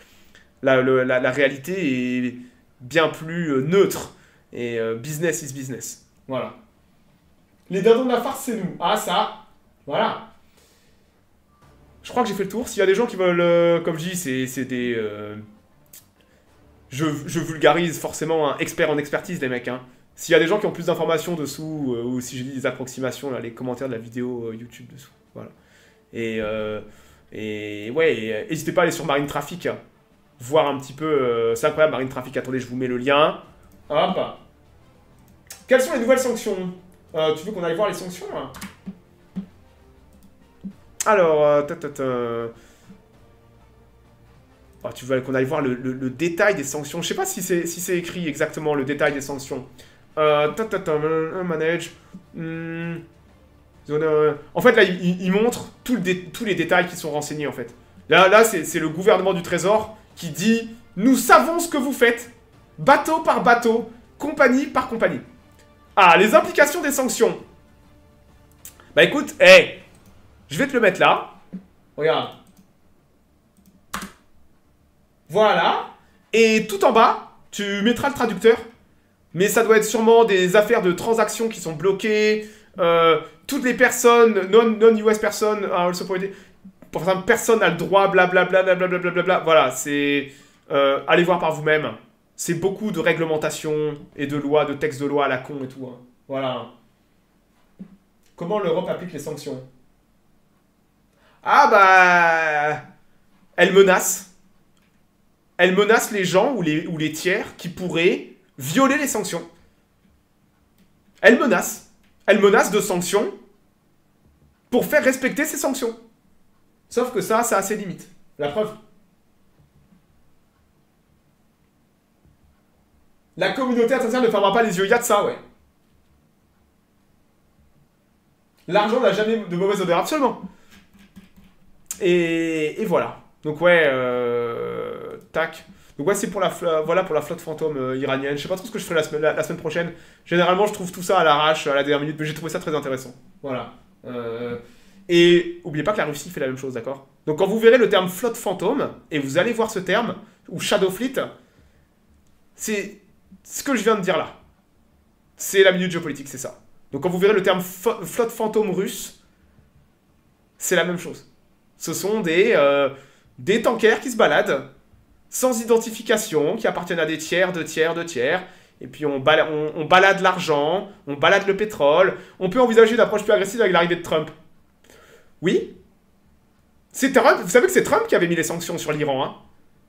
la réalité est bien plus neutre. Et business is business. Voilà. Les dindons de la farce, c'est nous. Ah, ça. Voilà. Je crois que j'ai fait le tour. S'il y a des gens qui veulent... comme je dis, c'est des... Je vulgarise forcément un expert en expertise, les mecs. Hein. S'il y a des gens qui ont plus d'informations dessous, ou si je dis des approximations, là, les commentaires de la vidéo YouTube dessous. Voilà. Et ouais, n'hésitez pas à aller sur Marine Traffic. Hein. Voir un petit peu... c'est incroyable, Marine Traffic. Attendez, je vous mets le lien. Hop. Quelles sont les nouvelles sanctions ? Tu veux qu'on aille voir les sanctions hein. Alors, tu veux qu'on aille voir le détail des sanctions. Je sais pas si c'est écrit exactement le détail des sanctions. Manage. En fait, là, il montre tous les détails qui sont renseignés, en fait. Là c'est le gouvernement du Trésor qui dit « Nous savons ce que vous faites, bateau par bateau, compagnie par compagnie. » Ah, les implications des sanctions. Bah écoute, je vais te le mettre là. Regarde. Voilà. Et tout en bas, tu mettras le traducteur. Mais ça doit être sûrement des affaires de transactions qui sont bloquées. Toutes les personnes, non-US personnes, par exemple, personne n'a le droit, blablabla, blablabla. Voilà, c'est... allez voir par vous-même. C'est beaucoup de réglementations et de lois, de textes de loi à la con et tout. Hein. Voilà. Comment l'Europe applique les sanctions? Ah bah... Elle menace. Elle menace les gens ou les tiers qui pourraient violer les sanctions. Elle menace. Elle menace de sanctions pour faire respecter ces sanctions. Sauf que ça a ses limites. La preuve. La communauté internationale ne fermera pas les yeux. Il y a de ça, ouais. L'argent n'a jamais de mauvaise odeur, absolument. Et voilà. Donc ouais, tac. Donc ouais, c'est pour voilà pour la flotte fantôme iranienne. Je sais pas trop ce que je ferai la semaine prochaine. Généralement, je trouve tout ça à l'arrache, à la dernière minute, mais j'ai trouvé ça très intéressant. Voilà. Et oubliez pas que la Russie fait la même chose, d'accord? Donc quand vous verrez le terme flotte fantôme, et vous allez voir ce terme, ou Shadow Fleet, c'est ce que je viens de dire là. C'est la minute géopolitique, c'est ça. Donc quand vous verrez le terme flotte fantôme russe, c'est la même chose. Ce sont des tankers qui se baladent, sans identification, qui appartiennent à des tiers, de tiers, Et puis on balade l'argent, on balade le pétrole. On peut envisager une approche plus agressive avec l'arrivée de Trump. Oui. C'est Trump, vous savez que c'est Trump qui avait mis les sanctions sur l'Iran. Hein.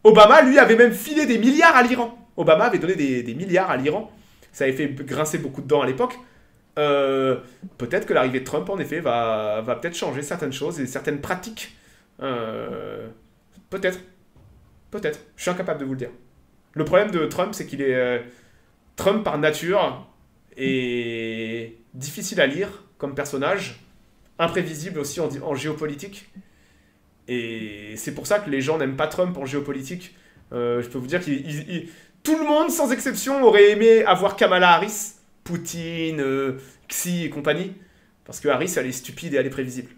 Obama, lui, avait même filé des milliards à l'Iran. Obama avait donné des milliards à l'Iran. Ça avait fait grincer beaucoup de dents à l'époque. Peut-être que l'arrivée de Trump, en effet, va peut-être changer certaines choses et certaines pratiques. Peut-être. Peut-être. Je suis incapable de vous le dire. Le problème de Trump, c'est qu'il est... Trump, par nature, est difficile à lire comme personnage, imprévisible aussi en géopolitique. Et c'est pour ça que les gens n'aiment pas Trump en géopolitique. Je peux vous dire que tout le monde, sans exception, aurait aimé avoir Kamala Harris, Poutine, Xi et compagnie. Parce que Harris, elle est stupide et elle est prévisible.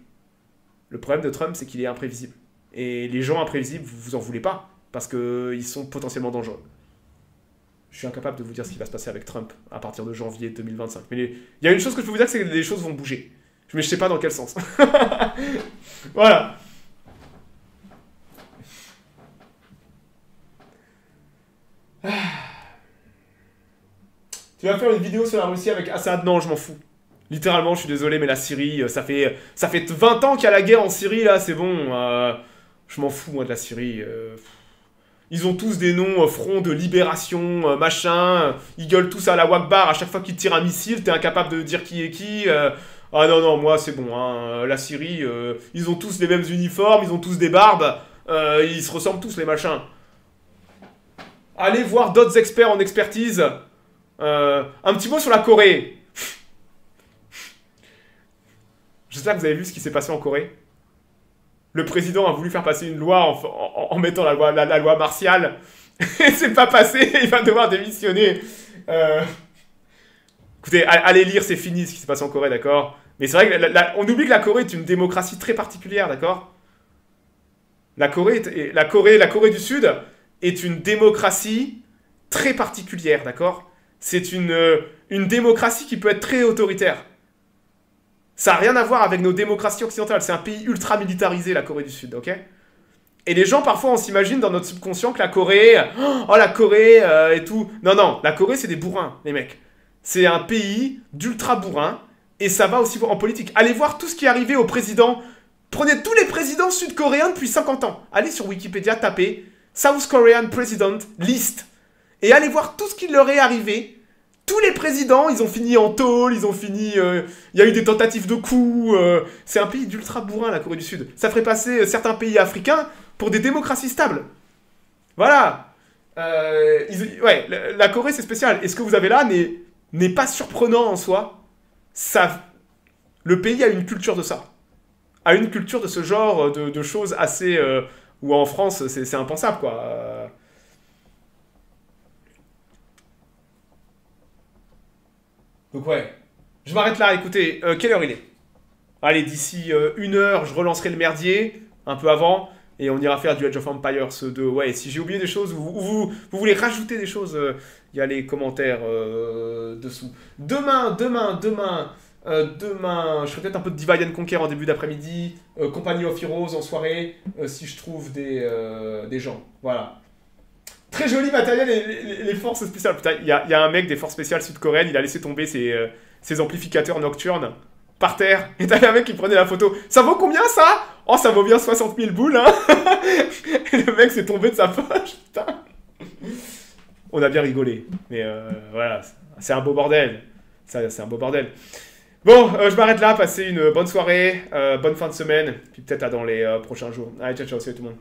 Le problème de Trump, c'est qu'il est imprévisible. Et les gens imprévisibles, vous en voulez pas. Parce qu'ils sont potentiellement dangereux. Je suis incapable de vous dire ce qui va se passer avec Trump à partir de janvier 2025. Mais il y a une chose que je peux vous dire, c'est que les choses vont bouger. Mais je sais pas dans quel sens. Voilà. Tu vas faire une vidéo sur la Russie avec Assad? Non, je m'en fous. Littéralement, je suis désolé, mais la Syrie, ça fait 20 ans qu'il y a la guerre en Syrie, là, c'est bon. Je m'en fous, moi, de la Syrie. Ils ont tous des noms, front de libération, machin. Ils gueulent tous à la Wakbar. À chaque fois qu'ils tirent un missile, t'es incapable de dire qui est qui. Ah non, non, moi, c'est bon. Hein. La Syrie, ils ont tous les mêmes uniformes, ils ont tous des barbes. Ils se ressemblent tous, les machins. Allez voir d'autres experts en expertise. Un petit mot sur la Corée. J'espère que vous avez vu ce qui s'est passé en Corée. Le président a voulu faire passer une loi en mettant la loi martiale. Et c'est pas passé, il va devoir démissionner. Écoutez, allez lire, c'est fini ce qui s'est passé en Corée, d'accord? Mais c'est vrai que on oublie que la Corée est une démocratie très particulière, d'accord? La Corée du Sud est une démocratie très particulière, d'accord? C'est une démocratie qui peut être très autoritaire. Ça n'a rien à voir avec nos démocraties occidentales. C'est un pays ultra militarisé, la Corée du Sud, ok? Et les gens, parfois, on s'imagine dans notre subconscient que la Corée... Oh, la Corée et tout... Non, non, la Corée, c'est des bourrins, les mecs. C'est un pays d'ultra bourrins. Et ça va aussi en politique. Allez voir tout ce qui est arrivé au président. Prenez tous les présidents sud-coréens depuis 50 ans. Allez sur Wikipédia, tapez South Korean President List. Et allez voir tout ce qui leur est arrivé. Tous les présidents, ils ont fini en tôle, ils ont fini... Il y a eu des tentatives de coups. C'est un pays d'ultra bourrin, la Corée du Sud. Ça ferait passer certains pays africains pour des démocraties stables. Voilà. Ouais, la Corée, c'est spécial. Et ce que vous avez là n'est pas surprenant en soi. Le pays a une culture de ça. A une culture de ce genre de choses assez... où en France, c'est impensable, quoi. Donc ouais, je m'arrête là, écoutez, quelle heure il est? Allez, d'ici 1 heure, je relancerai le merdier, un peu avant, et on ira faire du Age of Empires 2. Ouais, si j'ai oublié des choses, vous voulez rajouter des choses, il y a les commentaires dessous. Demain, je ferai peut-être un peu de Divide and Conquer en début d'après-midi, Company of Heroes en soirée, si je trouve des gens, voilà. Très joli matériel et les forces spéciales. Putain, il y a un mec des forces spéciales sud-coréennes, il a laissé tomber ses amplificateurs nocturnes par terre. Et t'avais un mec qui prenait la photo. Ça vaut combien ça? Oh, ça vaut bien 60 000 boules, hein. Et le mec s'est tombé de sa poche, putain. On a bien rigolé. Mais voilà, c'est un beau bordel. C'est un beau bordel. Bon, je m'arrête là. Passez une bonne soirée, bonne fin de semaine. Puis peut-être dans les prochains jours. Allez, ciao, ciao, salut tout le monde.